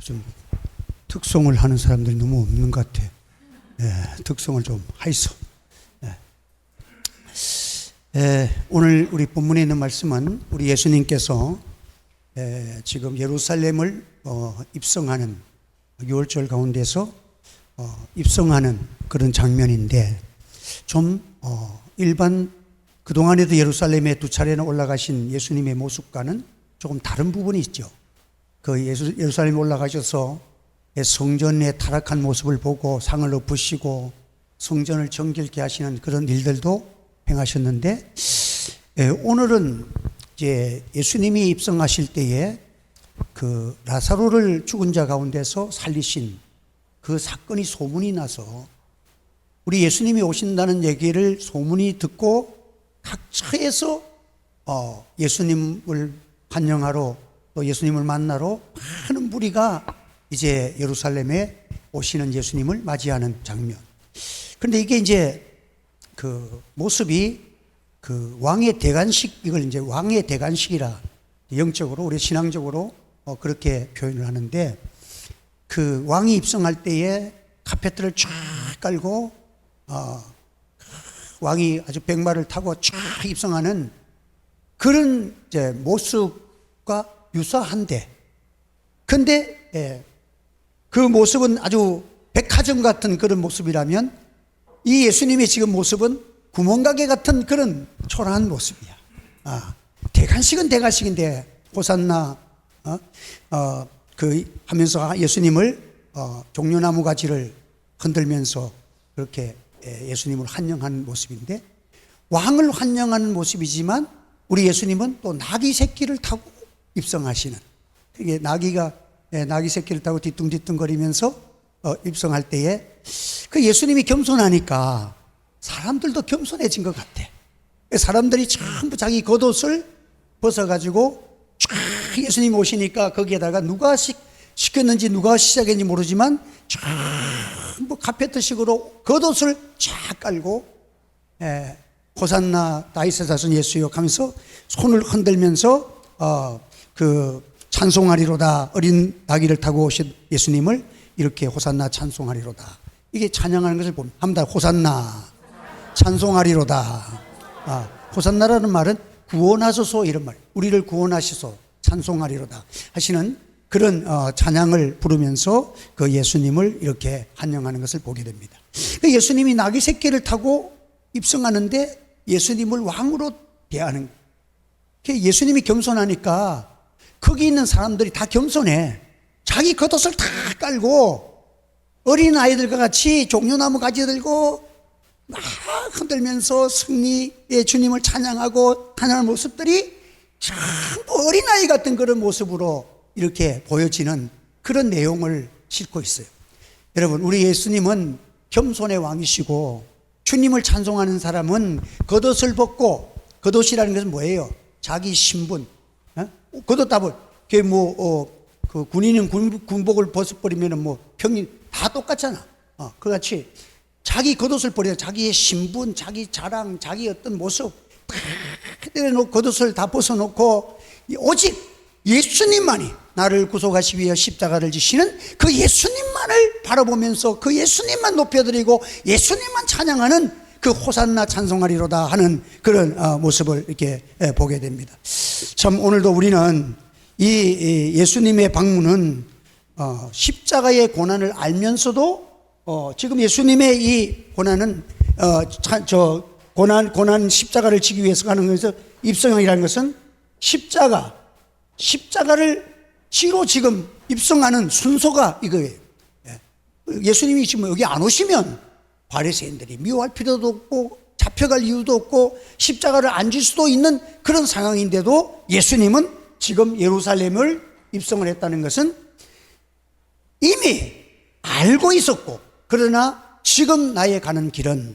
좀 특송을 하는 사람들이 너무 없는 것 같아. 특송을 좀 하이소. 오늘 우리 본문에 있는 말씀은 우리 예수님께서 지금 예루살렘을 입성하는 6월절 가운데서 입성하는 그런 장면인데, 좀 일반 그동안에도 예루살렘에 두 차례나 올라가신 예수님의 모습과는 조금 다른 부분이 있죠. 그 예루살렘에 올라가셔서 성전의 타락한 모습을 보고 상을 엎으시고 성전을 정결케 하시는 그런 일들도 행하셨는데, 오늘은 이제 예수님이 입성하실 때에 그 라사로를 죽은 자 가운데서 살리신 그 사건이 소문이 나서, 우리 예수님이 오신다는 얘기를 소문이 듣고 각처에서 예수님을 환영하러, 또 예수님을 만나러 많은 무리가 이제 예루살렘에 오시는 예수님을 맞이하는 장면. 그런데 이게 이제 그 모습이 그 왕의 대관식, 이걸 이제 왕의 대관식이라 영적으로, 우리 신앙적으로 그렇게 표현을 하는데, 그 왕이 입성할 때에 카페트를 쫙 깔고 왕이 아주 백마를 타고 쫙 입성하는 그런 이제 모습과 유사한데, 근데 그 모습은 아주 백화점 같은 그런 모습이라면, 이 예수님의 지금 모습은 구멍가게 같은 그런 초라한 모습이야. 대관식은 대관식인데, 호산나 그 하면서 예수님을 종려나무 가지를 흔들면서 그렇게 예수님을 환영하는 모습인데, 왕을 환영하는 모습이지만 우리 예수님은 또 나귀 새끼를 타고 입성하시는, 이게 나귀 새끼를 타고 뒤뚱뒤뚱거리면서 입성할 때에 그 예수님이 겸손하니까 사람들도 겸손해진 것 같아. 사람들이 전부 자기 겉옷을 벗어가지고 쫙 예수님 오시니까 거기에다가 누가 시켰는지 누가 시작했는지 모르지만 전부 카페트식으로 겉옷을 쫙 깔고 호산나 다윗의 자손 예수여 하면서 손을 흔들면서 그 찬송하리로다, 어린 나귀를 타고 오신 예수님을 이렇게 호산나 찬송하리로다, 이게 찬양하는 것을 보면 합니다. 호산나 찬송하리로다. 호산나라는 말은 구원하소서, 이런 말, 우리를 구원하시소, 찬송하리로다 하시는 그런 찬양을 부르면서 그 예수님을 이렇게 환영하는 것을 보게 됩니다. 예수님이 나귀 새끼를 타고 입성하는데 예수님을 왕으로 대하는, 예수님이 겸손하니까 거기 있는 사람들이 다 겸손해. 자기 겉옷을 다 깔고 어린 아이들과 같이 종려나무 가지 들고 막 흔들면서 승리의 주님을 찬양하고 찬양하는 모습들이 전부 어린아이 같은 그런 모습으로 이렇게 보여지는 그런 내용을 싣고 있어요. 여러분, 우리 예수님은 겸손의 왕이시고, 주님을 찬송하는 사람은 겉옷을 벗고, 겉옷이라는 것은 뭐예요? 자기 신분. 겉옷 답을, 그 군인은 군복을 벗어버리면 평이 다 똑같잖아. 그같이 자기 겉옷을 버려, 자기의 신분, 자기 자랑, 자기 어떤 모습 겉옷을 다 벗어놓고 오직 예수님만이 나를 구속하시기 위해 십자가를 지시는 그 예수님만을 바라보면서 그 예수님만 높여드리고 예수님만 찬양하는 그 호산나 찬송하리로다 하는 그런 모습을 이렇게 보게 됩니다. 참, 오늘도 우리는 이 예수님의 방문은 십자가의 고난을 알면서도 지금 예수님의 이 고난은 고난 십자가를 지기 위해서 가는 것에서 입성이라는 것은 십자가를 지로 지금 입성하는 순서가 이거예요. 예수님이 지금 여기 안 오시면 바리새인들이 미워할 필요도 없고 잡혀갈 이유도 없고 십자가를 안 질 수도 있는 그런 상황인데도 예수님은 지금 예루살렘을 입성을 했다는 것은 이미 알고 있었고, 그러나 지금 나의 가는 길은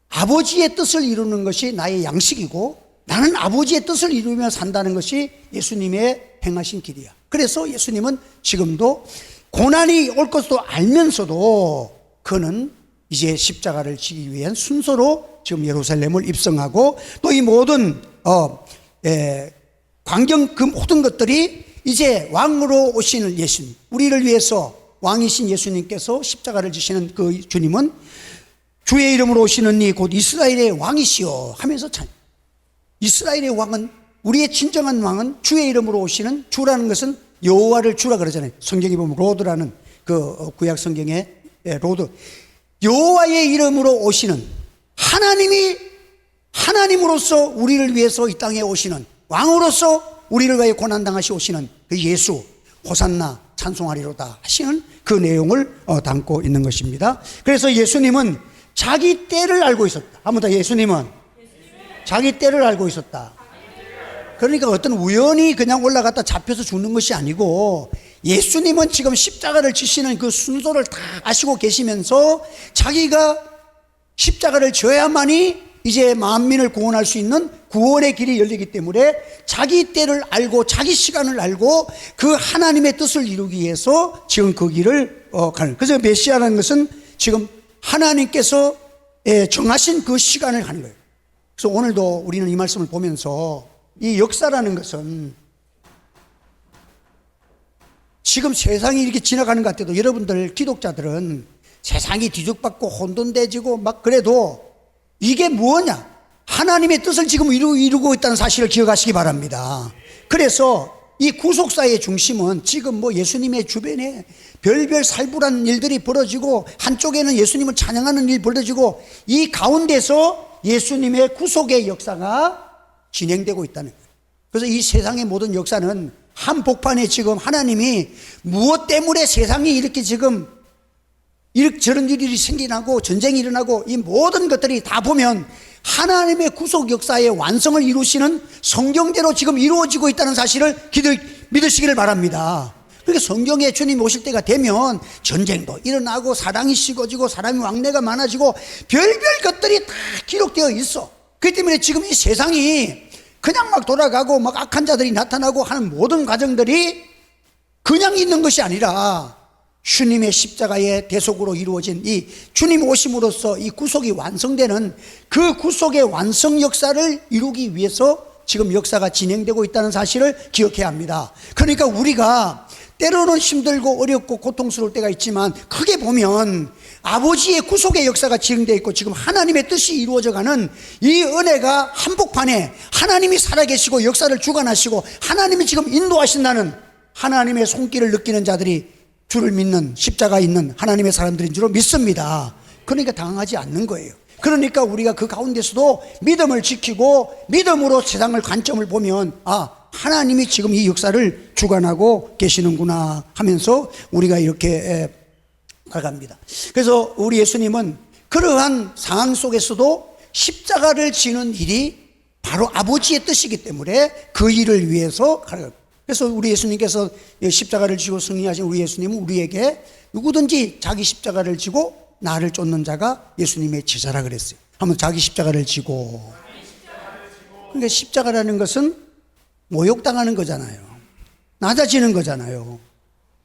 아버지의 뜻을 이루는 것이 나의 양식이고, 나는 아버지의 뜻을 이루며 산다는 것이 예수님의 행하신 길이야. 그래서 예수님은 지금도 고난이 올 것도 알면서도 그는 이제 십자가를 지기 위한 순서로 지금 예루살렘을 입성하고, 또 이 모든 광경 그 모든 것들이 이제 왕으로 오시는 예수님, 우리를 위해서 왕이신 예수님께서 십자가를 지시는 그 주님은 주의 이름으로 오시는 이 곧 이스라엘의 왕이시여 하면서 이스라엘의 왕은, 우리의 진정한 왕은 주의 이름으로 오시는, 주라는 것은 여호와를 주라 그러잖아요. 성경에 보면 로드라는 그 구약 성경에 로드, 여호와의 이름으로 오시는 하나님으로서 우리를 위해서 이 땅에 오시는, 왕으로서 우리를 위해 고난당하시 오시는 그 예수, 호산나 찬송하리로다 하시는 그 내용을 담고 있는 것입니다. 그래서 예수님은 자기 때를 알고 있었다. 한번 더, 예수님은 자기 때를 알고 있었다. 그러니까 어떤 우연히 그냥 올라갔다 잡혀서 죽는 것이 아니고, 예수님은 지금 십자가를 지시는 그 순서를 다 아시고 계시면서 자기가 십자가를 져야만이 이제 만민을 구원할 수 있는 구원의 길이 열리기 때문에 자기 때를 알고 자기 시간을 알고 그 하나님의 뜻을 이루기 위해서 지금 그 길을 가는, 그래서 메시아라는 것은 지금 하나님께서 정하신 그 시간을 가는 거예요. 그래서 오늘도 우리는 이 말씀을 보면서 이 역사라는 것은 지금 세상이 이렇게 지나가는 것 같아도, 여러분들 기독자들은 세상이 뒤죽박고 혼돈돼지고 막 그래도 이게 뭐냐? 하나님의 뜻을 지금 이루고 있다는 사실을 기억하시기 바랍니다. 그래서 이 구속사의 중심은 지금 뭐 예수님의 주변에 별별 살벌한 일들이 벌어지고, 한쪽에는 예수님을 찬양하는 일이 벌어지고, 이 가운데서 예수님의 구속의 역사가 진행되고 있다는 거예요. 그래서 이 세상의 모든 역사는 한복판에 지금 하나님이 무엇 때문에 세상이 이렇게 지금 저런 일이 생겨나고 전쟁이 일어나고, 이 모든 것들이 다 보면 하나님의 구속 역사의 완성을 이루시는 성경대로 지금 이루어지고 있다는 사실을 믿으시기를 바랍니다. 그러니까 성경에 주님 오실 때가 되면 전쟁도 일어나고 사랑이 식어지고 사람이 왕래가 많아지고 별별 것들이 다 기록되어 있어. 그렇기 때문에 지금 이 세상이 그냥 막 돌아가고 막 악한 자들이 나타나고 하는 모든 과정들이 그냥 있는 것이 아니라 주님의 십자가의 대속으로 이루어진 이 주님 오심으로써 이 구속이 완성되는 그 구속의 완성 역사를 이루기 위해서 지금 역사가 진행되고 있다는 사실을 기억해야 합니다. 그러니까 우리가 때로는 힘들고 어렵고 고통스러울 때가 있지만, 크게 보면 아버지의 구속의 역사가 진행되어 있고 지금 하나님의 뜻이 이루어져가는 이 은혜가 한복판에 하나님이 살아계시고 역사를 주관하시고 하나님이 지금 인도하신다는 하나님의 손길을 느끼는 자들이 주를 믿는, 십자가 있는 하나님의 사람들인 줄로 믿습니다. 그러니까 당하지 않는 거예요. 그러니까 우리가 그 가운데서도 믿음을 지키고 믿음으로 세상을 관점을 보면, 하나님이 지금 이 역사를 주관하고 계시는구나 하면서 우리가 이렇게 가갑니다. 그래서 우리 예수님은 그러한 상황 속에서도 십자가를 지는 일이 바로 아버지의 뜻이기 때문에 그 일을 위해서 가는. 그래서 우리 예수님께서 십자가를 지고 승리하신 우리 예수님은 우리에게 누구든지 자기 십자가를 지고 나를 쫓는 자가 예수님의 제자라 그랬어요. 한번 자기 십자가를 지고. 그러니까 십자가라는 것은 모욕당하는 거잖아요. 낮아지는 거잖아요.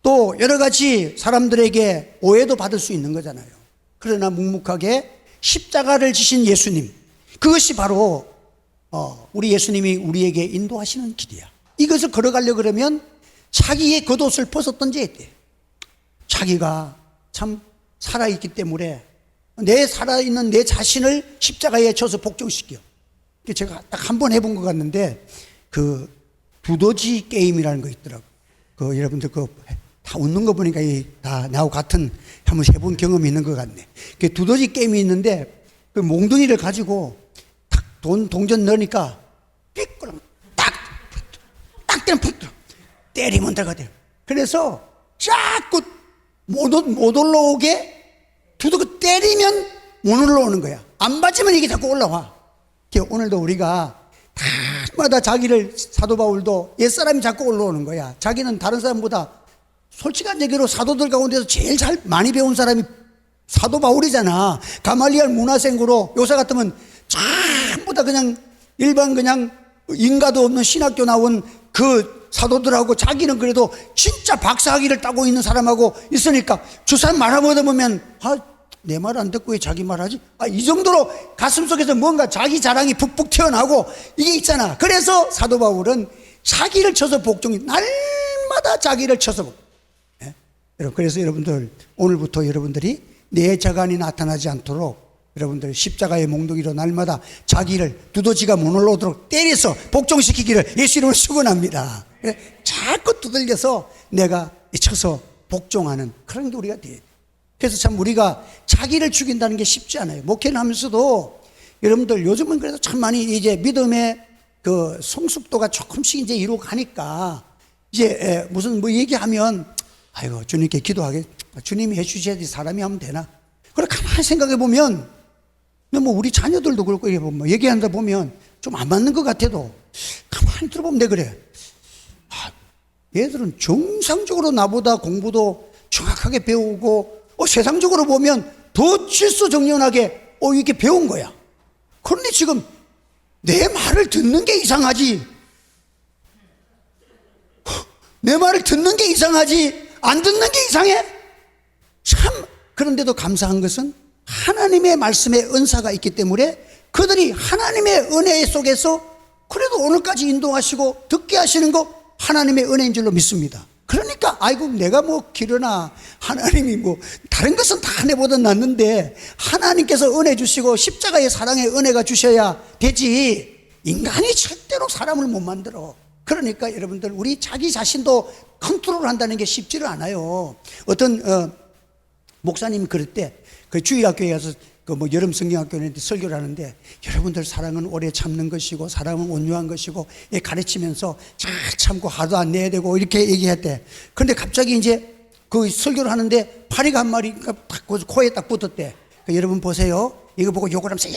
또 여러 가지 사람들에게 오해도 받을 수 있는 거잖아요. 그러나 묵묵하게 십자가를 지신 예수님, 그것이 바로 우리 예수님이 우리에게 인도하시는 길이야. 이것을 걸어가려고 그러면 자기의 겉옷을 벗었던지 돼. 자기가 참 살아있기 때문에 내 살아있는 내 자신을 십자가에 쳐서 복종시켜. 제가 딱 한 번 해본 것 같는데, 그 두더지 게임이라는 거 있더라고. 그 여러분들 다 웃는 거 보니까 다 나하고 같은 한번 해본 경험이 있는 것 같네. 그 두더지 게임이 있는데 그 몽둥이를 가지고 탁 동전 넣으니까 삐꾸랑 딱 때리면 푹 때리면 들어가대요. 그래서 자꾸 못 올라오게 두더지 때리면 못 올라오는 거야. 안 맞으면 이게 자꾸 올라와. 오늘도 우리가 다마다 자기를, 사도 바울도 옛사람이 자꾸 올라오는 거야. 자기는 다른 사람보다 솔직한 얘기로 사도들 가운데서 제일 많이 배운 사람이 사도 바울이잖아. 가말리엘 문화생으로 요새 같으면 전부 다 그냥 일반 그냥 인가도 없는 신학교 나온 그 사도들하고 자기는 그래도 진짜 박사학위를 따고 있는 사람하고 있으니까 저 사람 말하다 보면 내 말 안 듣고 왜 자기 말하지? 이 정도로 가슴속에서 뭔가 자기 자랑이 푹푹 튀어나오고 이게 있잖아. 그래서 사도 바울은 자기를 쳐서 복종이, 날마다 날마다 자기를 쳐서. 예? 여러분, 그래서 여러분들 오늘부터 여러분들이 내 자간이 나타나지 않도록 여러분들 십자가의 몽둥이로 날마다 자기를 두더지가 못 올라오도록 때려서 복종시키기를 예수 이름으로 축원합니다. 자꾸 두들겨서 내가 쳐서 복종하는 그런 게 우리가 돼야 돼. 그래서 참 우리가 자기를 죽인다는 게 쉽지 않아요. 목회를 하면서도 여러분들 요즘은 그래도 참 많이 이제 믿음의 그 성숙도가 조금씩 이제 이루어가니까 이제 무슨 뭐 얘기하면 아이고 주님께 기도하게 주님이 해주셔야지 사람이 하면 되나. 그래 가만히 생각해 보면 뭐 우리 자녀들도 그렇고 뭐 얘기한다 보면 좀 안 맞는 것 같아도 가만히 들어보면 내 그래. 얘들은 정상적으로 나보다 공부도 정확하게 배우고 세상적으로 보면 더 질서정연하게 이렇게 배운 거야. 그런데 지금 내 말을 듣는 게 이상하지. 내 말을 듣는 게 이상하지. 안 듣는 게 이상해. 참 그런데도 감사한 것은 하나님의 말씀에 은사가 있기 때문에 그들이 하나님의 은혜 속에서 그래도 오늘까지 인도하시고 듣게 하시는 거 하나님의 은혜인 줄로 믿습니다. 그러니까 아이고 내가 뭐 기르나 하나님이 뭐 다른 것은 다 내보다 낫는데 하나님께서 은혜 주시고 십자가의 사랑의 은혜가 주셔야 되지 인간이 절대로 사람을 못 만들어. 그러니까 여러분들 우리 자기 자신도 컨트롤한다는 게 쉽지를 않아요. 어떤 목사님이 그럴 때 그 주일학교에 가서 그 뭐 여름 성경학교에 설교를 하는데 여러분들 사랑은 오래 참는 것이고 사랑은 온유한 것이고 가르치면서 잘 참고 화도 안 내야 되고 이렇게 얘기했대. 그런데 갑자기 이제 그 설교를 하는데 파리가 한 마리가 딱 코에 딱 붙었대. 그러니까 여러분 보세요. 이거 보고 욕을 하면서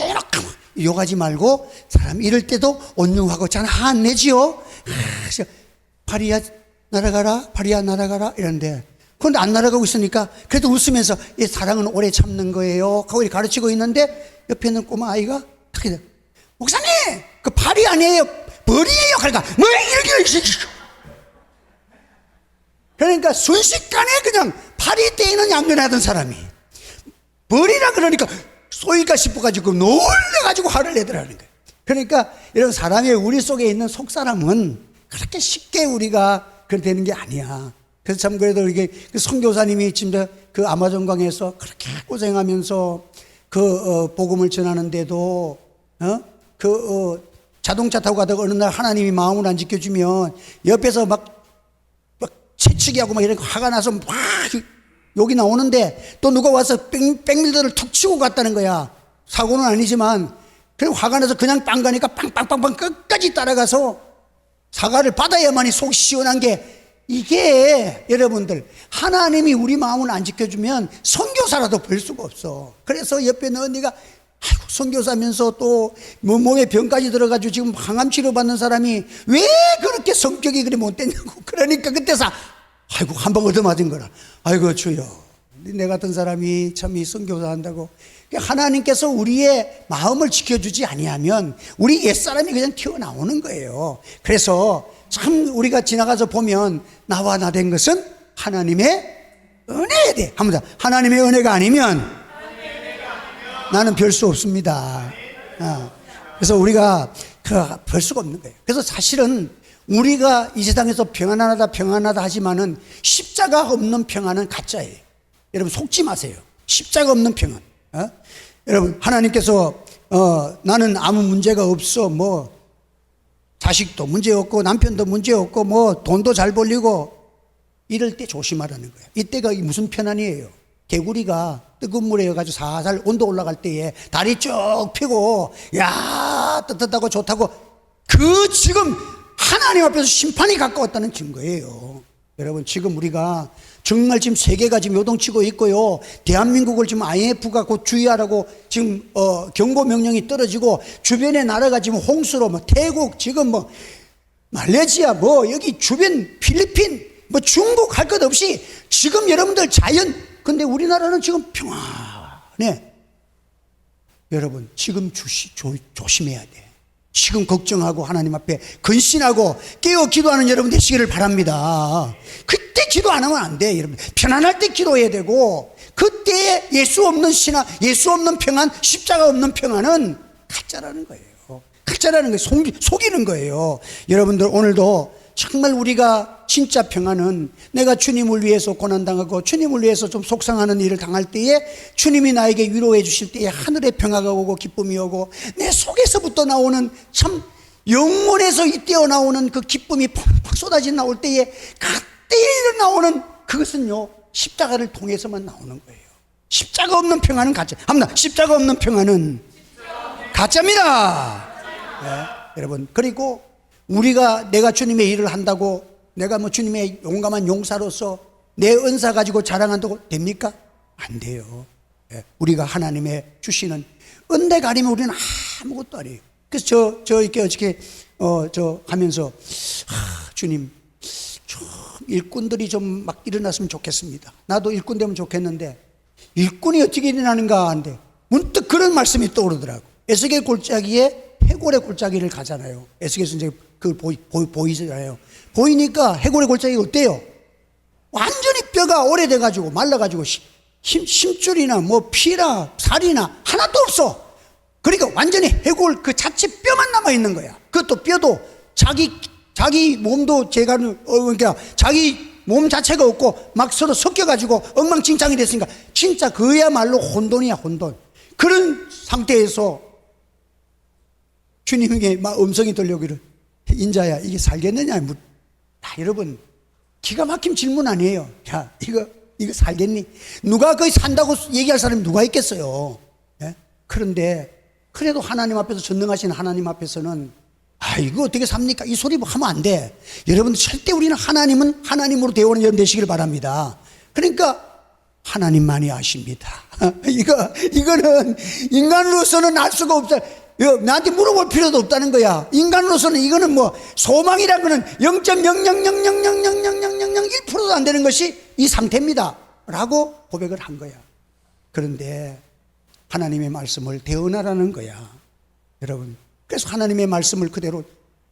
욕하지 말고 사람 이럴 때도 온유하고 잘 화 안 내지요. 파리야 날아가라 파리야 날아가라 이러는데 그런데 안 날아가고 있으니까 그래도 웃으면서 이 사랑은 오래 참는 거예요 하고 가르치고 있는데 옆에 있는 꼬마 아이가 어떻게 돼? 목사님 그 발이 아니에요 벌이에요. 그러니까 뭐 이렇게 그러니까 순식간에 그냥 발이 떼이는 양면하던 사람이 벌이라 그러니까 쏘일까 싶어가지고 놀래가지고 화를 내더라는 거예요. 그러니까 이런 사람의 우리 속에 있는 속사람은 그렇게 쉽게 우리가 그렇게 되는 게 아니야. 그래서 참 그래도 이게 그 선교사님이 진짜 그 아마존강에서 그렇게 고생하면서 복음을 전하는데도 자동차 타고 가다가 어느 날 하나님이 마음을 안 지켜주면 옆에서 막 채찍이 하고 막 이렇게 화가 나서 막 욕이 나오는데 또 누가 와서 백밀더를 툭 치고 갔다는 거야. 사고는 아니지만 그리고 화가 나서 그냥 빵 가니까 빵빵빵빵 끝까지 따라가서 사과를 받아야만이 속 시원한 게 이게 여러분들 하나님이 우리 마음을 안 지켜주면 선교사라도 볼 수가 없어. 그래서 옆에 있는 언니가 아이고 선교사면서 또 뭐 몸에 병까지 들어가지고 지금 항암 치료 받는 사람이 왜 그렇게 성격이 그리 못됐냐고. 그러니까 그때서 아이고 한 방 얻어맞은 거라. 아이고 주여 내 같은 사람이 참 이 선교사 한다고. 하나님께서 우리의 마음을 지켜주지 아니하면 우리 옛사람이 그냥 튀어나오는 거예요. 그래서 참 우리가 지나가서 보면 나와 나 된 것은 하나님의 은혜에 대해 합니다. 하나님의 은혜가 아니면 나는 별 수 없습니다. 그래서 우리가 별 수가 없는 거예요. 그래서 사실은 우리가 이 세상에서 평안하다 하지만은 십자가 없는 평안은 가짜예요. 여러분 속지 마세요. 십자가 없는 평안. 여러분 하나님께서 나는 아무 문제가 없어 뭐 자식도 문제 없고 남편도 문제 없고 뭐 돈도 잘 벌리고 이럴 때 조심하라는 거예요. 이때가 무슨 편안이에요. 개구리가 뜨거운 물에 가지고 살살 온도 올라갈 때에 다리 쭉 펴고 야 뜨뜻하고 좋다고 그 지금 하나님 앞에서 심판이 가까웠다는 증거예요. 여러분 지금 우리가 정말 지금 세계가 지금 요동치고 있고요. 대한민국을 지금 IMF가 곧 주의하라고 지금 경고 명령이 떨어지고 주변의 나라가 지금 홍수로 뭐 태국 지금 뭐 말레이시아 뭐 여기 주변 필리핀 뭐 중국 할 것 없이 지금 여러분들 자연 근데 우리나라는 지금 평안해. 여러분 지금 조심해야 돼. 지금 걱정하고 하나님 앞에 근신하고 깨어 기도하는 여러분 되시기를 바랍니다. 그때 기도 안 하면 안 돼. 여러분 편안할 때 기도해야 되고 그때 예수 없는 신앙 예수 없는 평안 십자가 없는 평안은 가짜라는 거예요. 가짜라는 거예요. 속이는 거예요. 여러분들 오늘도 정말 우리가 진짜 평안은 내가 주님을 위해서 고난당하고 주님을 위해서 좀 속상하는 일을 당할 때에 주님이 나에게 위로해 주실 때에 하늘의 평화가 오고 기쁨이 오고 내 속에서부터 나오는 참 영혼에서 뛰어 나오는 그 기쁨이 팍팍 쏟아져 나올 때에 그때 나오는 그것은요 십자가를 통해서만 나오는 거예요. 십자가 없는 평안은 가짜. 합니다. 십자가 없는 평안은 가짜입니다. 네, 여러분, 그리고 우리가 내가 주님의 일을 한다고 내가 뭐 주님의 용감한 용사로서 내 은사 가지고 자랑한다고 됩니까? 안 돼요. 네, 우리가 하나님의 주시는 은혜 가리면 우리는 아무것도 아니에요. 그래서 저 이렇게 어떻게 저 하면서 주님 좀 일꾼들이 좀 막 일어났으면 좋겠습니다. 나도 일꾼 되면 좋겠는데 일꾼이 어떻게 일어나는가 하는데 문득 그런 말씀이 떠오르더라고. 에스겔 골짜기에 해골의 골짜기를 가잖아요. 에스겔에서 이제 그걸 보이잖아요. 보이니까 해골의 골짜기가 어때요? 완전히 뼈가 오래돼가지고 말라가지고 힘줄이나 뭐 피나 살이나 하나도 없어. 그러니까 완전히 해골 그 자체 뼈만 남아있는 거야. 그것도 뼈도 자기 몸도 그러니까 자기 몸 자체가 없고 막 서로 섞여가지고 엉망진창이 됐으니까 진짜 그야말로 혼돈이야, 혼돈. 그런 상태에서 주님에게 막 음성이 들려오기를 인자야 이게 살겠느냐. 여러분 기가 막힌 질문 아니에요. 야 이거 살겠니? 누가 거기 산다고 얘기할 사람이 누가 있겠어요. 예? 그런데 그래도 하나님 앞에서 전능하신 하나님 앞에서는 이거 어떻게 삽니까? 이 소리 하면 안 돼. 여러분 절대 우리는 하나님은 하나님으로 대우하는 연 되시길 바랍니다. 그러니까 하나님만이 아십니다. 이거는 인간으로서는 알 수가 없다. 나한테 물어볼 필요도 없다는 거야. 인간으로서는 이거는 뭐 소망이란 거는 0.000000001%도 안 되는 것이 이 상태입니다 라고 고백을 한 거야. 그런데 하나님의 말씀을 대언하라는 거야. 여러분, 그래서 하나님의 말씀을 그대로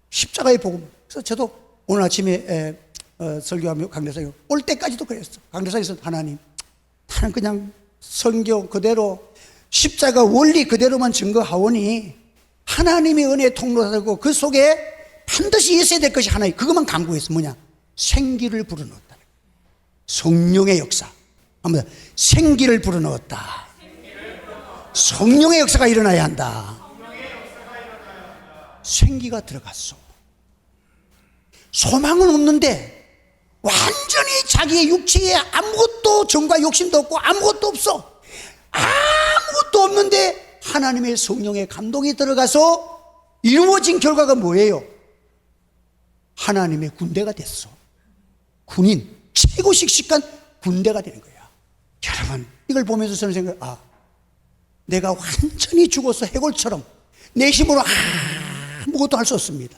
십자가의 복음. 그래서 저도 오늘 아침에 설교하며 강대상에 올 때까지도 그랬어. 강대상에서 하나님, 나는 그냥 성경 그대로 십자가 원리 그대로만 증거하오니 하나님의 은혜의 통로가 되고 그 속에 반드시 있어야 될 것이 하나, 그것만 강구했어. 뭐냐? 생기를 불어넣었다. 성령의 역사. 아무튼 생기를 불어넣었다. 성령의 역사가 일어나야 한다. 생기가 들어갔어. 소망은 없는데 완전히 자기의 육체에 아무것도 정과 욕심도 없고 아무것도 없어. 아무것도 없는데 하나님의 성령의 감동이 들어가서 이루어진 결과가 뭐예요? 하나님의 군대가 됐어. 군인, 최고 씩씩한 군대가 되는 거야. 여러분, 이걸 보면서 저는 생각, 내가 완전히 죽어서 해골처럼 내 힘으로 아무것도 할 수 없습니다.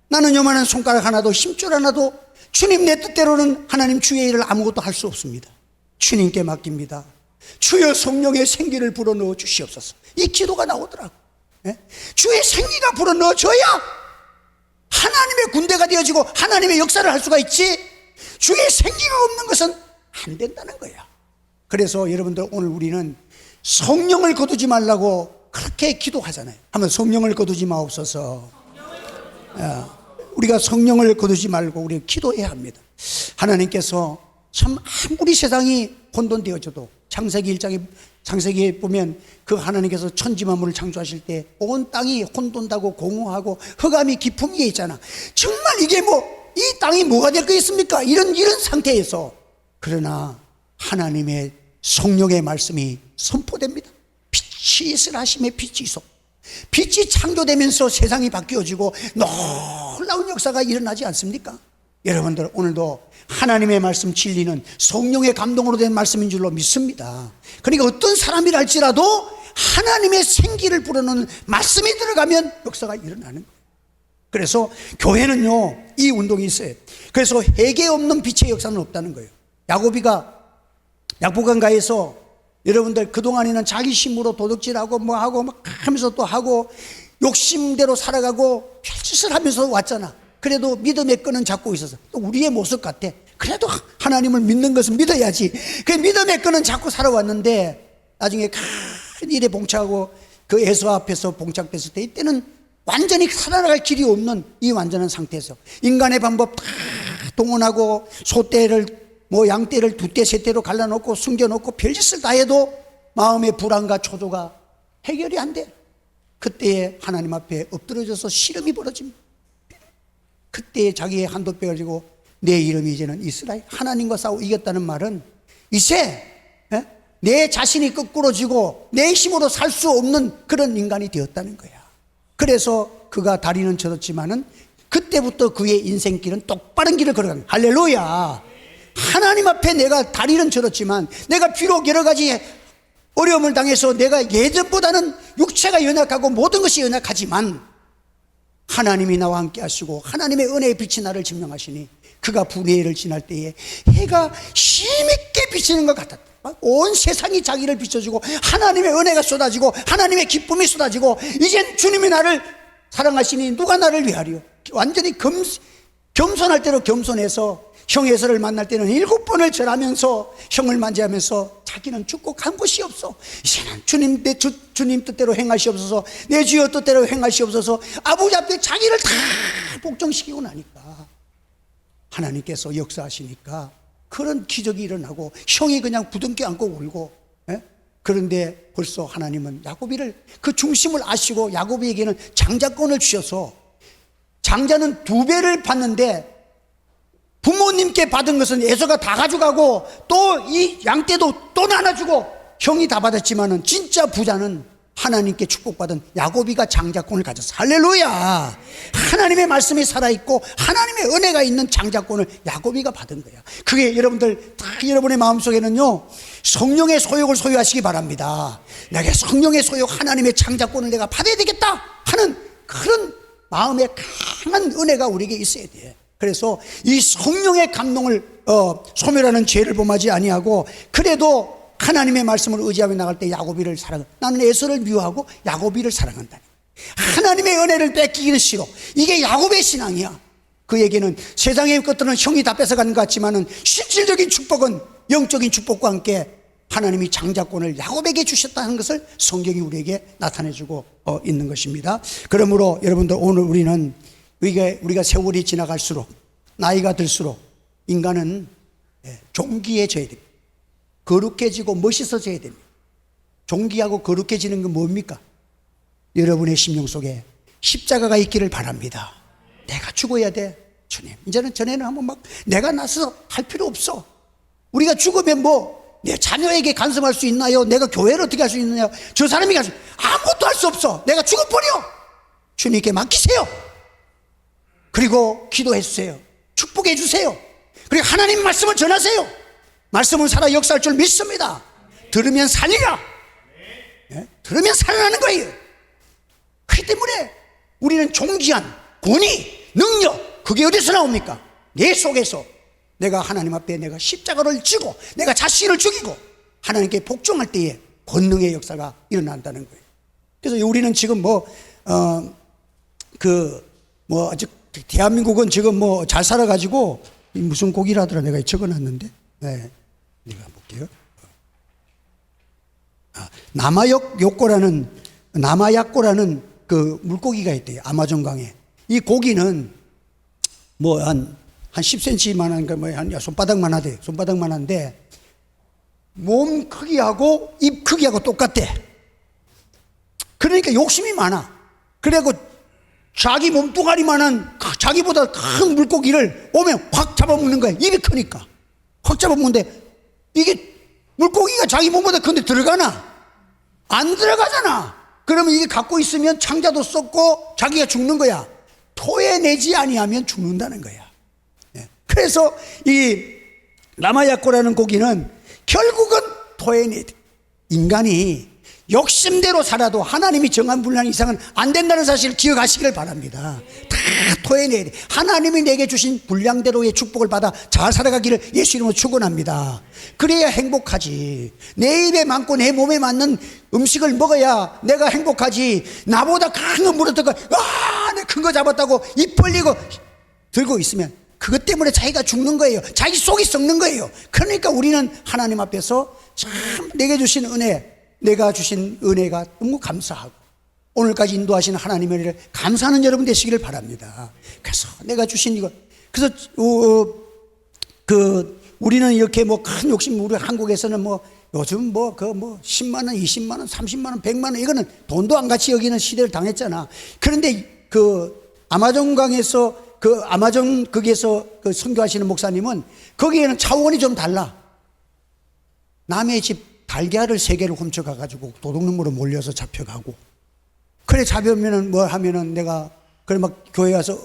나는 요만한 손가락 하나도 힘줄 하나도 주님 내 뜻대로는 하나님 주의 일을 아무것도 할 수 없습니다. 주님께 맡깁니다. 주여 성령의 생기를 불어넣어 주시옵소서. 이 기도가 나오더라고. 예? 주의 생기가 불어넣어져야 하나님의 군대가 되어지고 하나님의 역사를 할 수가 있지, 주의 생기가 없는 것은 안 된다는 거야. 그래서 여러분들 오늘 우리는 성령을 거두지 말라고 그렇게 기도하잖아요. 한번 성령을 거두지 마옵소서. 우리가 성령을 거두지 말고 우리 기도해야 합니다. 하나님께서 참 아무리 세상이 혼돈되어져도 창세기에 보면 그 하나님께서 천지만물을 창조하실 때 온 땅이 혼돈다고 공허하고 흑암이 깊은 게 있잖아. 정말 이게 이 땅이 뭐가 될 거 있습니까? 이런 상태에서, 그러나 하나님의 성령의 말씀이 선포됩니다. 빛이 있으라 하심에 빛이 있어. 빛이 창조되면서 세상이 바뀌어지고 놀라운 역사가 일어나지 않습니까? 여러분들 오늘도 하나님의 말씀 진리는 성령의 감동으로 된 말씀인 줄로 믿습니다. 그러니까 어떤 사람이라 할지라도 하나님의 생기를 불어넣는 말씀이 들어가면 역사가 일어나는 거예요. 그래서 교회는요 이 운동이 있어요. 그래서 해계 없는 빛의 역사는 없다는 거예요. 야고비가 약복강가에서 여러분들 그동안에는 자기 힘으로 도둑질하고 하고 막 하면서 또 하고 욕심대로 살아가고 별짓을 하면서 왔잖아. 그래도 믿음의 끈은 잡고 있어서 또 우리의 모습 같아. 그래도 하나님을 믿는 것은 믿어야지. 그 믿음의 끈은 잡고 살아왔는데 나중에 큰 일에 봉착하고 그 에서 앞에서 봉착됐을 때 이때는 완전히 살아나갈 길이 없는 이 완전한 상태에서 인간의 방법 다 동원하고 소떼를 양떼를 두 떼, 세 떼로 갈라놓고 숨겨놓고 별짓을 다 해도 마음의 불안과 초조가 해결이 안 돼. 그때에 하나님 앞에 엎드려져서 씨름이 벌어집니다. 그때에 자기의 한도뼈 가지고 내 이름이 이제는 이스라엘, 하나님과 싸워 이겼다는 말은 이제 내 자신이 거꾸로지고 내 힘으로 살 수 없는 그런 인간이 되었다는 거야. 그래서 그가 다리는 저었지만은 그때부터 그의 인생길은 똑바른 길을 걸어가는 거야. 할렐루야. 하나님 앞에 내가 다리는 저었지만 내가 비록 여러 가지 어려움을 당해서 내가 예전보다는 육체가 연약하고 모든 것이 연약하지만 하나님이 나와 함께 하시고 하나님의 은혜의 빛이 나를 증명하시니 그가 분해를 지날 때에 해가 힘있게 비치는 것 같았다. 온 세상이 자기를 비춰주고 하나님의 은혜가 쏟아지고 하나님의 기쁨이 쏟아지고 이젠 주님이 나를 사랑하시니 누가 나를 위하리요. 완전히 겸손할 대로 겸손해서 형 예서를 만날 때는 7번을 절하면서 형을 만지하면서 자기는 죽고 간 곳이 없어. 이제는 주님, 주님 뜻대로 행하시옵소서, 내 주여 뜻대로 행하시옵소서. 아버지 앞에 자기를 다 복종시키고 나니까 하나님께서 역사하시니까 그런 기적이 일어나고 형이 그냥 부둥켜 안고 울고. 그런데 벌써 하나님은 야곱이를 그 중심을 아시고 야곱에게는 장자권을 주셔서 장자는 2배를 받는데 부모님께 받은 것은 에서가 다 가져가고 또 이 양떼도 또 나눠주고 형이 다 받았지만은 진짜 부자는 하나님께 축복받은 야곱이가 장자권을 가졌어. 할렐루야. 하나님의 말씀이 살아있고 하나님의 은혜가 있는 장자권을 야곱이가 받은 거야. 그게 여러분들 다 여러분의 마음속에는요 성령의 소욕을 소유하시기 바랍니다. 내가 성령의 소욕 하나님의 장자권을 내가 받아야 되겠다 하는 그런 마음의 강한 은혜가 우리에게 있어야 돼. 그래서 이 성령의 감동을 소멸하는 죄를 범하지 아니하고 그래도 하나님의 말씀을 의지하며 나갈 때 야곱이를 사랑해. 나는 에서를 미워하고 야곱이를 사랑한다. 하나님의 은혜를 뺏기기는 싫어. 이게 야곱의 신앙이야. 그에게는 세상의 것들은 형이 다 뺏어가는 것 같지만은 실질적인 축복은 영적인 축복과 함께 하나님이 장자권을 야곱에게 주셨다는 것을 성경이 우리에게 나타내주고 있는 것입니다. 그러므로 여러분들 오늘 우리는 우리가 세월이 지나갈수록 나이가 들수록 인간은 존귀해져야 됩니다. 거룩해지고 멋있어져야 됩니다. 존귀하고 거룩해지는 건 뭡니까? 여러분의 심령 속에 십자가가 있기를 바랍니다. 내가 죽어야 돼. 주님, 이제는 전에는 한번 막 내가 나서서 할 필요 없어. 우리가 죽으면 내 자녀에게 간섭할 수 있나요? 내가 교회를 어떻게 할 수 있느냐? 저 사람이 아무것도 할 수 없어. 내가 죽어버려. 주님께 맡기세요. 그리고 기도해 주세요. 축복해 주세요. 그리고 하나님 말씀을 전하세요. 말씀은 살아 역사할 줄 믿습니다. 들으면 살리라. 들으면 살아나는 거예요. 그렇기 때문에 우리는 존귀한 권위, 능력, 그게 어디서 나옵니까? 내 속에서 내가 하나님 앞에 내가 십자가를 지고 내가 자신을 죽이고 하나님께 복종할 때에 권능의 역사가 일어난다는 거예요. 그래서 우리는 지금 아직 대한민국은 지금 잘 살아가지고 무슨 고기라더라 내가 적어놨는데, 네, 내가 볼게요. 남아약고라는 그 물고기가 있대요. 아마존강에. 이 고기는 한 10cm만한 한 손바닥만 하대. 손바닥만 한데 몸 크기하고 입 크기하고 똑같대. 그러니까 욕심이 많아. 그래고 자기 몸뚱아리만한 자기보다 큰 물고기를 오면 확 잡아먹는 거야. 입이 크니까 확 잡아먹는데 이게 물고기가 자기 몸보다 큰데 들어가나? 안 들어가잖아. 그러면 이게 갖고 있으면 창자도 썩고 자기가 죽는 거야. 토해내지 아니하면 죽는다는 거야. 그래서 이 라마야코라는 고기는 결국은 토해내야 돼. 인간이 욕심대로 살아도 하나님이 정한 분량 이상은 안 된다는 사실을 기억하시기를 바랍니다. 다 토해내야 돼. 하나님이 내게 주신 분량대로의 축복을 받아 잘 살아가기를 예수 이름으로 축원합니다. 그래야 행복하지. 내 입에 맞고 내 몸에 맞는 음식을 먹어야 내가 행복하지. 나보다 큰 거 물어뜯고 내 큰 거 잡았다고 입 벌리고 들고 있으면 그것 때문에 자기가 죽는 거예요. 자기 속이 썩는 거예요. 그러니까 우리는 하나님 앞에서 참 내게 주신 은혜, 내가 주신 은혜가 너무 감사하고 오늘까지 인도하시는 하나님의 은혜를 감사하는 여러분 되시기를 바랍니다. 그래서 내가 주신 이거, 그래서 우리는 이렇게 뭐 큰 욕심, 우리 한국에서는 뭐 요즘 뭐 10만 원, 20만 원, 30만 원, 100만 원, 이거는 돈도 안 같이 여기는 시대를 당했잖아. 그런데 아마존강에서 아마존 거기에서 선교하시는 목사님은 거기에는 차원이 좀 달라. 남의 집 달걀을 3개를 훔쳐가가지고 도둑놈으로 몰려서 잡혀가고, 그래 잡으면은 뭐 하면은 내가 그래 막 교회 가서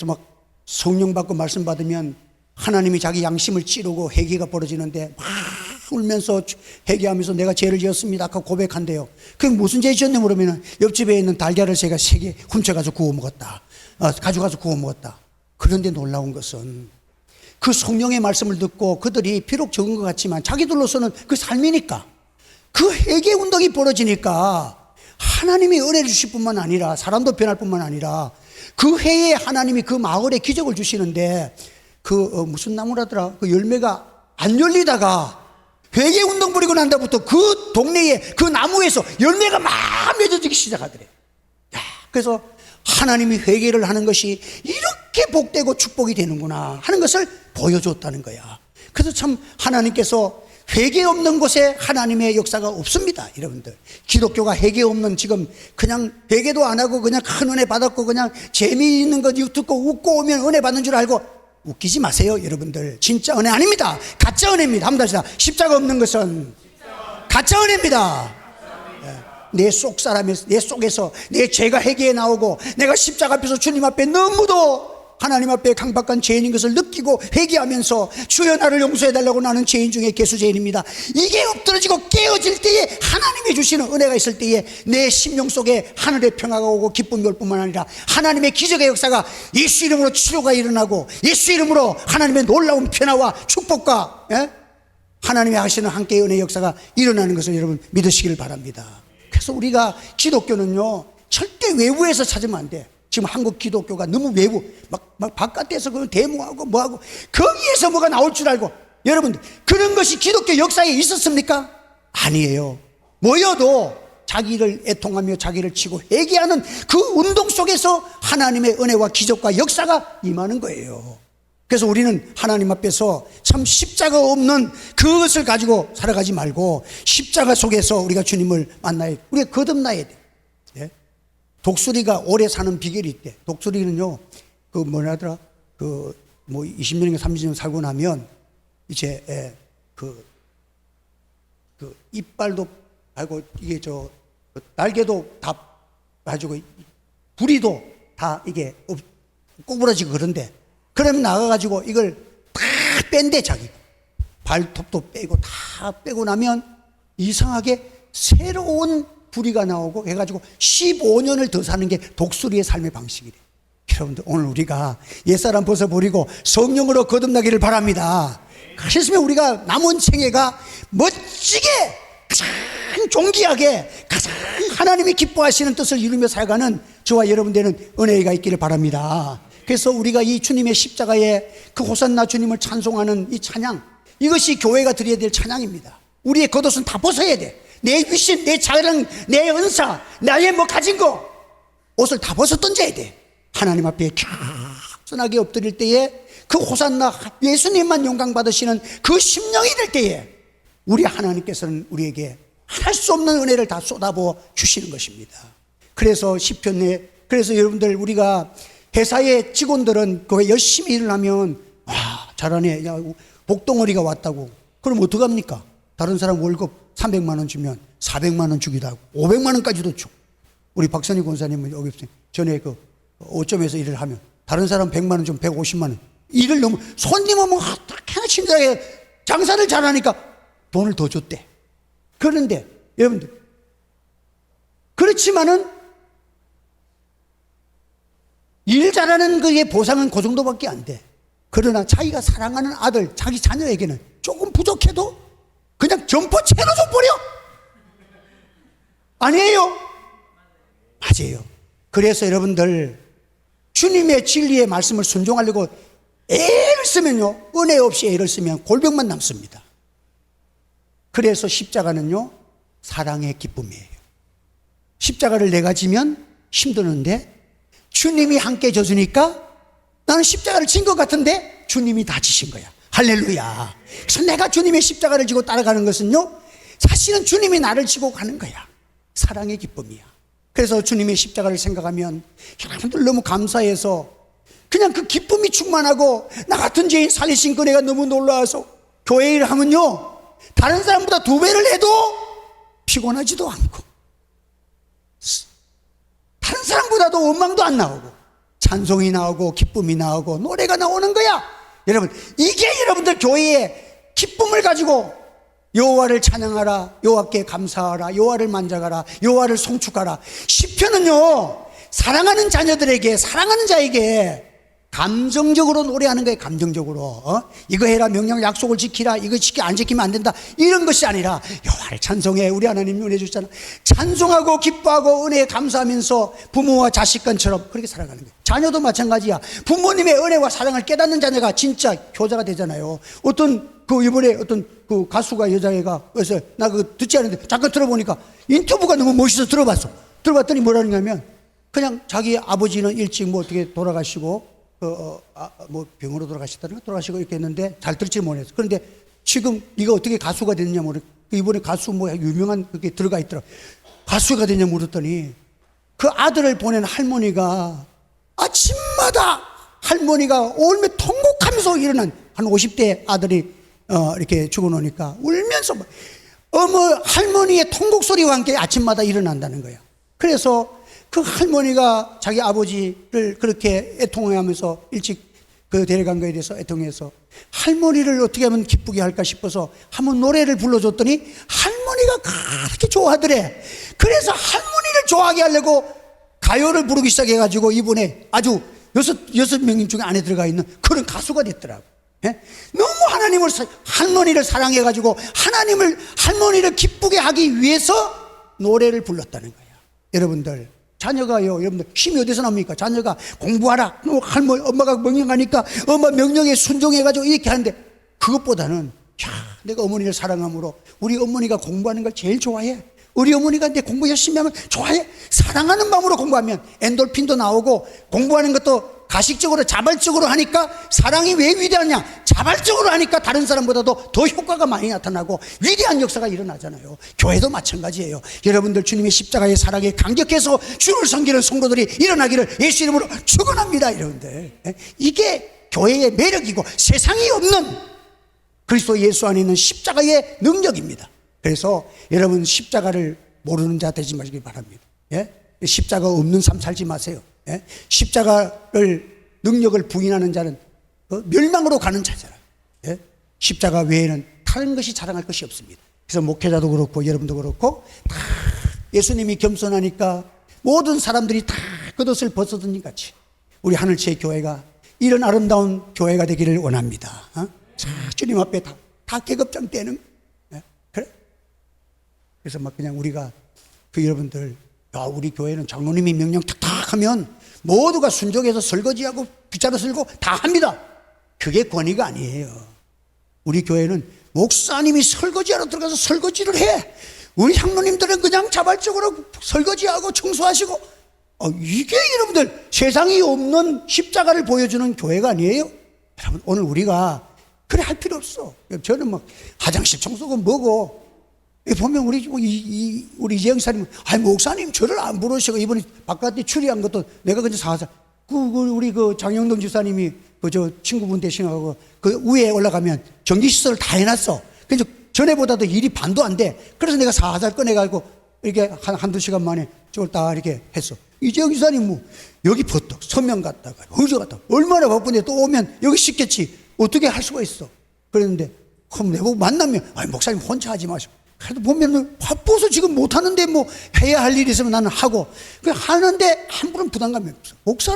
막 성령 받고 말씀 받으면 하나님이 자기 양심을 찌르고 회개가 벌어지는데 막 울면서 회개하면서 내가 죄를 지었습니다 아까 고백한대요. 그게 무슨 죄 지었냐 물으면은 옆집에 있는 달걀을 제가 3개 훔쳐가서 구워 먹었다. 가져가서 구워 먹었다. 그런데 놀라운 것은 그 성령의 말씀을 듣고 그들이 비록 적은 것 같지만 자기들로서는 그 삶이니까 그 회개 운동이 벌어지니까 하나님이 은혜 주실 뿐만 아니라 사람도 변할 뿐만 아니라 그 해에 하나님이 그 마을에 기적을 주시는데 무슨 나무라더라? 그 열매가 안 열리다가 회개 운동 부리고 난 다음부터 그 동네에 그 나무에서 열매가 막 맺어지기 시작하더래. 야, 그래서 하나님이 회개를 하는 것이 이렇게 복되고 축복이 되는구나 하는 것을 보여줬다는 거야. 그래서 참 하나님께서 회개 없는 곳에 하나님의 역사가 없습니다. 여러분들, 기독교가 회개 없는, 지금 그냥 회개도 안 하고 그냥 큰 은혜 받았고 그냥 재미있는 거 듣고 웃고 오면 은혜 받는 줄 알고 웃기지 마세요. 여러분들, 진짜 은혜 아닙니다. 가짜 은혜입니다. 한번 다시, 십자가 없는 것은 가짜 은혜입니다. 내 속에서 내 죄가 회개에 나오고 내가 십자가 앞에서 주님 앞에 너무도 하나님 앞에 강박한 죄인인 것을 느끼고 회개하면서 주여 나를 용서해달라고 나는 죄인 중에 개수죄인입니다. 이게 엎드러지고 깨어질 때에 하나님이 주시는 은혜가 있을 때에 내 심령 속에 하늘의 평화가 오고 기쁨이 올 뿐만 아니라 하나님의 기적의 역사가 예수 이름으로 치료가 일어나고 예수 이름으로 하나님의 놀라운 변화와 축복과 하나님이 하시는 함께의 은혜의 역사가 일어나는 것을 여러분 믿으시기를 바랍니다. 그래서 우리가 기독교는요 절대 외부에서 찾으면 안 돼. 지금 한국 기독교가 너무 외부 막 바깥에서 그 데모하고 뭐하고 거기에서 뭐가 나올 줄 알고, 여러분들 그런 것이 기독교 역사에 있었습니까? 아니에요. 모여도 자기를 애통하며 자기를 치고 회개하는 그 운동 속에서 하나님의 은혜와 기적과 역사가 임하는 거예요. 그래서 우리는 하나님 앞에서 참 십자가 없는 그것을 가지고 살아가지 말고 십자가 속에서 우리가 주님을 만나야 돼. 우리가 거듭나야 돼. 독수리가 오래 사는 비결이 있대. 독수리는요, 20년인가 30년 살고 나면 이제 이빨도 하고 이게 날개도 다 가지고 부리도 다 이게 꼬부러지고 그런데, 그러면 나가가지고 이걸 다 뺀대. 자기 발톱도 빼고 다 빼고 나면 이상하게 새로운 부리가 나오고 해가지고 15년을 더 사는 게 독수리의 삶의 방식이래. 여러분들, 오늘 우리가 옛사람 벗어버리고 성령으로 거듭나기를 바랍니다. 그랬으면 우리가 남은 생애가 멋지게 가장 존귀하게 가장 하나님이 기뻐하시는 뜻을 이루며 살아가는 저와 여러분 되는 은혜가 있기를 바랍니다. 그래서 우리가 이 주님의 십자가에 그 호산나 주님을 찬송하는 이 찬양, 이것이 교회가 드려야 될 찬양입니다. 우리의 겉옷은 다 벗어야 돼. 내 위신, 내 자랑, 내 은사, 나의 가진 거, 옷을 다 벗어 던져야 돼. 하나님 앞에 겸손하게 엎드릴 때에 그 호산나 예수님만 영광 받으시는 그 심령이 될 때에 우리 하나님께서는 우리에게 할 수 없는 은혜를 다 쏟아부어 주시는 것입니다. 그래서 시편에, 그래서 여러분들, 우리가 회사의 직원들은 그 열심히 일을 하면 잘하네, 야, 복덩어리가 왔다고. 그럼 어떡합니까? 다른 사람 월급 300만 원 주면 400만 원 주기도 하고 500만 원까지도 줘. 우리 박선희 권사님은 여기 전에 그 5점에서 일을 하면 다른 사람 100만 원 주면 150만 원. 일을 너무, 손님은 뭐 어떻게나 친절하게 장사를 잘하니까 돈을 더 줬대. 그런데 여러분들, 그렇지만은 일 잘하는 그의 보상은 그 정도밖에 안 돼. 그러나 자기가 사랑하는 아들, 자기 자녀에게는 조금 부족해도 그냥 점퍼 채로 줘버려? 아니에요? 맞아요. 그래서 여러분들, 주님의 진리의 말씀을 순종하려고 애를 쓰면요, 은혜 없이 애를 쓰면 골병만 남습니다. 그래서 십자가는요, 사랑의 기쁨이에요. 십자가를 내가 지면 힘드는데 주님이 함께 져주니까 나는 십자가를 진 것 같은데 주님이 다 지신 거야. 할렐루야. 그래서 내가 주님의 십자가를 지고 따라가는 것은요, 사실은 주님이 나를 지고 가는 거야. 사랑의 기쁨이야. 그래서 주님의 십자가를 생각하면 여러분들 너무 감사해서 그냥 그 기쁨이 충만하고, 나 같은 죄인 살리신 그 내가 너무 놀라워서 교회 일을 하면요, 다른 사람보다 2배를 해도 피곤하지도 않고 다른 사람보다도 원망도 안 나오고 찬송이 나오고 기쁨이 나오고 노래가 나오는 거야. 여러분, 이게 여러분들 교회의 기쁨을 가지고 여호와를 찬양하라, 여호와께 감사하라, 여호와를 만작하라, 여호와를 송축하라. 시편은요, 사랑하는 자녀들에게, 사랑하는 자에게 감정적으로 노래하는 거예요. 감정적으로. 이거 해라, 명령 약속을 지키라, 이거 안 지키면 안 된다, 이런 것이 아니라 여호와를 찬송해. 우리 하나님 은혜 주셨잖아. 찬송하고 기뻐하고 은혜에 감사하면서 부모와 자식간처럼 그렇게 살아가는 거예요. 자녀도 마찬가지야. 부모님의 은혜와 사랑을 깨닫는 자녀가 진짜 효자가 되잖아요. 이번에 어떤 그 가수가, 여자애가, 그래서 나 그거 듣지 않는데 잠깐 들어보니까 인터뷰가 너무 멋있어서 들어봤더니 뭐라는 냐면, 그냥 자기 아버지는 일찍 어떻게 돌아가시고 병으로 돌아가시고 이렇게 했는데 잘 들지 못했어. 그런데 지금 네가 어떻게 가수가 됐냐 이번에 가수 유명한 그게 들어가 있더라. 가수가 됐냐 물었더니 그 아들을 보낸 할머니가 아침마다 할머니가 울며 통곡하면서 일어난 한 50대 아들이 이렇게 죽어놓으니까 울면서 할머니의 통곡 소리와 함께 아침마다 일어난다는 거야. 그래서 그 할머니가 자기 아버지를 그렇게 애통해하면서 일찍 데려간 거에 대해서 애통해서 할머니를 어떻게 하면 기쁘게 할까 싶어서 한번 노래를 불러줬더니 할머니가 그렇게 좋아하더래. 그래서 할머니를 좋아하게 하려고 가요를 부르기 시작해가지고 이번에 아주 6명 중에 안에 들어가 있는 그런 가수가 됐더라고. 예? 너무 할머니를 사랑해가지고 할머니를 기쁘게 하기 위해서 노래를 불렀다는 거야. 여러분들, 자녀가요, 여러분들 힘이 어디서 납니까? 자녀가 공부하라, 엄마가 명령하니까 엄마 명령에 순종해가지고 이렇게 하는데, 그것보다는 내가 어머니를 사랑함으로 우리 어머니가 공부하는 걸 제일 좋아해. 우리 어머니가 내 공부 열심히 하면 좋아해. 사랑하는 마음으로 공부하면 엔돌핀도 나오고, 공부하는 것도 가식적으로 자발적으로 하니까, 사랑이 왜 위대하냐, 자발적으로 하니까 다른 사람보다도 더 효과가 많이 나타나고 위대한 역사가 일어나잖아요. 교회도 마찬가지예요. 여러분들, 주님의 십자가의 사랑에 감격해서 주를 섬기는 성도들이 일어나기를 예수 이름으로 축원합니다. 여러분들, 이게 교회의 매력이고 세상이 없는 그리스도 예수 안에 있는 십자가의 능력입니다. 그래서 여러분, 십자가를 모르는 자 되지 마시기 바랍니다. 십자가 없는 삶 살지 마세요. 십자가를 능력을 부인하는 자는 멸망으로 가는 자잖아요. 십자가 외에는 다른 것이 자랑할 것이 없습니다. 그래서 목회자도 그렇고 여러분도 그렇고 다 예수님이 겸손하니까 모든 사람들이 다 겉옷을 벗어든 것 같이 우리 하늘채 교회가 이런 아름다운 교회가 되기를 원합니다. 주님 앞에 다 계급장 떼는, 그래? 그래서 그냥 우리가 여러분들, 우리 교회는 장로님이 명령 탁탁 하면 모두가 순종해서 설거지하고 빗자루 쓸고 다 합니다. 그게 권위가 아니에요. 우리 교회는 목사님이 설거지하러 들어가서 설거지를 해. 우리 장로님들은 그냥 자발적으로 설거지하고 청소하시고, 이게 여러분들 세상이 없는 십자가를 보여주는 교회가 아니에요. 여러분, 오늘 우리가 그래 할 필요 없어. 저는 화장실 청소고 뭐고, 보면 우리 이재영 사님, 목사님 저를 안 부르시고 이번에 바깥에 추리한 것도 내가 그냥 사사. 우리 장영동 지사님이 저 친구분 대신하고 그 위에 올라가면 전기시설을 다 해놨어. 그래서 전에보다도 일이 반도 안 돼. 그래서 내가 사살 꺼내가지고 이렇게 한두 시간 만에 저걸 다 이렇게 했어. 이재영 지사님 여기 버떡 서명 갔다가 어저 갔다가 얼마나 바쁜데 또 오면 여기 씻겠지. 어떻게 할 수가 있어. 그랬는데 그럼 내보고 만나면 목사님 혼자 하지 마시고. 그래도 보면 바빠서 지금 못하는데 해야 할 일이 있으면 나는 하고 하는데 한 분은 부담감이 없어.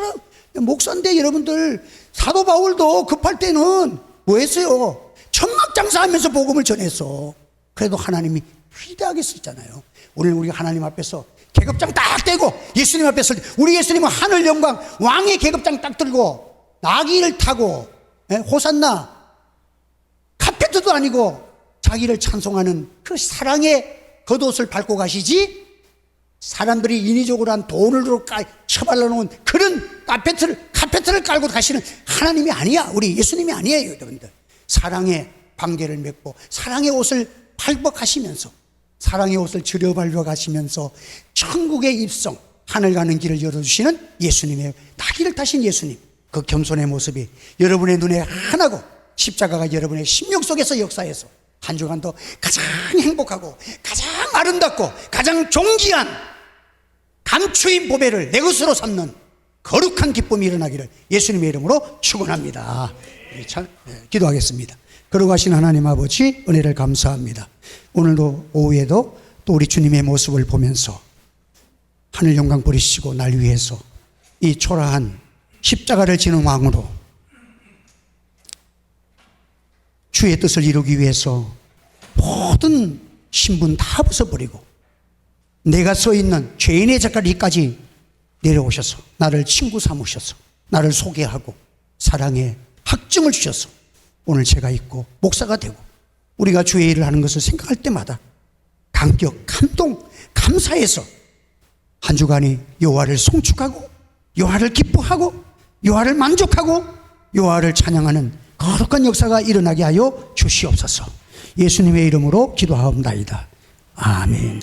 목사인데 여러분들, 사도 바울도 급할 때는 뭐 했어요? 천막장사하면서 복음을 전했어. 그래도 하나님이 위대하게 쓰잖아요. 오늘 우리가 하나님 앞에서 계급장 딱 떼고 예수님 앞에 설 때, 우리 예수님은 하늘 영광 왕의 계급장 딱 들고 나귀를 타고 호산나 카페트도 아니고 자기를 찬송하는 그 사랑의 겉옷을 밟고 가시지, 사람들이 인위적으로 한 돈으로 처발라 놓은 그런 카페트를 깔고 가시는 하나님이 아니야. 우리 예수님이 아니에요, 여러분들. 사랑의 관계를 맺고 사랑의 옷을 밟아 가시면서, 사랑의 옷을 들여 밟아 가시면서 천국의 입성, 하늘 가는 길을 열어주시는 예수님의, 나귀를 타신 예수님, 그 겸손의 모습이 여러분의 눈에 환하고, 십자가가 여러분의 심령 속에서 역사해서 한 주간도 가장 행복하고 가장 아름답고 가장 존귀한 감추인 보배를 내 것으로 삼는 거룩한 기쁨이 일어나기를 예수님의 이름으로 축원합니다. 기도하겠습니다. 거룩하신 하나님 아버지, 은혜를 감사합니다. 오늘도 오후에도 또 우리 주님의 모습을 보면서 하늘 영광 버리시고 날 위해서 이 초라한 십자가를 지는 왕으로 주의 뜻을 이루기 위해서 모든 신분 다 벗어버리고 내가 서 있는 죄인의 자리까지 내려오셔서 나를 친구 삼으셔서 나를 소개하고 사랑의 학점을 주셔서 오늘 제가 있고 목사가 되고 우리가 주의 일을 하는 것을 생각할 때마다 감격, 감동, 감사해서 한 주간이 여호와를 송축하고 여호와를 기뻐하고 여호와를 만족하고 여호와를 찬양하는 거룩한 역사가 일어나게 하여 주시옵소서. 예수님의 이름으로 기도하옵나이다. 아멘.